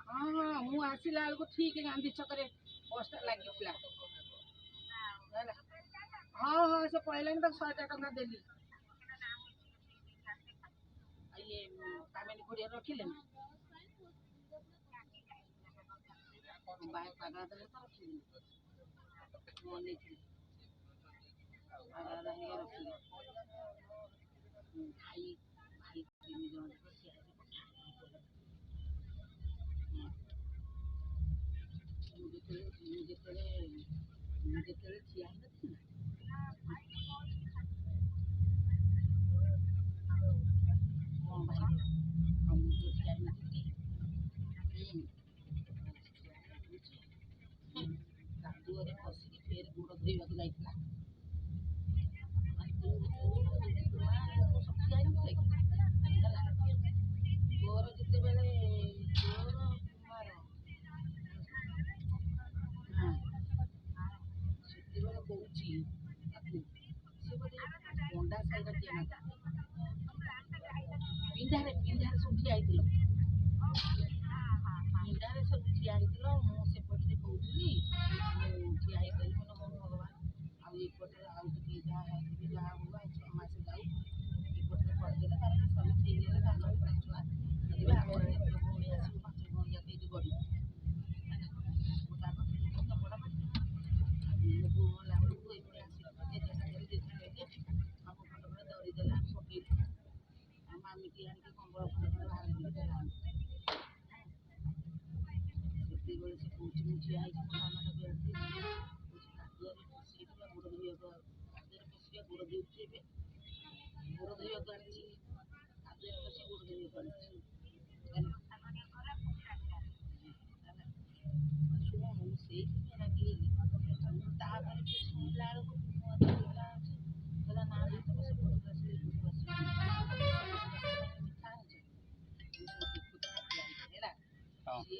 हाँ हाँ मु आसला बेलू ठीक गांधी छक पोस्ट लगे हाँ हाँ से पड़े तो 100 टका देली ये कामेनी कोड़िया रखिले बाइक पागा देले तो रखिले मोने पागा देले रखिले भाई भाई 3 जन मुझे ठिया କାଦୁଅରେ ପଶିକି ଫେର ଗୋଡ଼ ଧୋଇବାକୁ ଯାଇଥିଲା ତୋର ଯେତେବେଳେ ତୋର କୁମାର ସେତେବେଳେ କହୁଛି ତାକୁ ସେ ଗୋଟେ ପଣ୍ଡା ସାହିର କିଏ ନା ପିନ୍ଧାରେ ସବୁ ଠିଆ ହେଇଥିଲ ପିନ୍ଧାରେ ସବୁ ଠିଆ ହେଇଥିଲ ମୁଁ ସେପଟରେ କହୁଥିଲି ମୁଁ ଠିଆ ହେଇଥିଲି ମାନେ ମୋ ଭଗବାନ ଆଉ ଏପଟରେ ଆଉ ଟିକେ ଯାହା ହବ ଛଅ ମାସ ଯାଉ ଏପଟରେ କରିଦେଲେ ତାର ସବୁ ହେଇଗଲେ ତାଙ୍କର ଛୁଆ ଯିବେ ଆମର ଭଉଣୀ ଆସିବ 5 ଭଉଣୀ ଯାକ ଏଇଠି ଗଢ଼ିବ ମୁଁ ତା ପାଖରେ ବଡ଼ ମୋ ବୋଉ ଗଲା ବେଳକୁ ଏପଟେ ଆସିକି ଆମ ଖଣ୍ଡ ଖଣ୍ଡ ଦରି ଦେଲା ପକେଇଲି ଆଉ ମାମିକି ଆଣିକି କମ୍ବଳ ଖଣ୍ଡ ବାହାର କରି ଦେଲା ସେତିକିବେଳେ ସେ କହୁଛି ମୁଁ ଠିଆ ହେଇଛି ମୋ ମାମାଟା ବେଳୁଛି କାଦୁଅରେ ପଶିକିନା ଗୋଡ଼ ଧୋଇବାକୁ କାଦୁଅରେ ପଶିକି ଗୋଡ଼ ଧୋଉଛି ଏବେ ଗୋଡ଼ ଧୋଇବାକୁ ଆଣିଛି କାଦୁଅରେ ପଶି ଗୋଡ଼ ଧୋଇବାକୁ ଆଣିଛି ଶୁଣ ମୁଁ ସେଇଥିପାଇଁ ରାଗିଗଲି ତାପରେ ବି ଶୁଣିଲା ବେଳକୁ କହିଲା ନା ତମ ସେପଟକୁ ଆସିଲେ ଏପଟକୁ ଆସିବ ମିଠା ଆଣିଛ ହେଲା ଯାଉଛି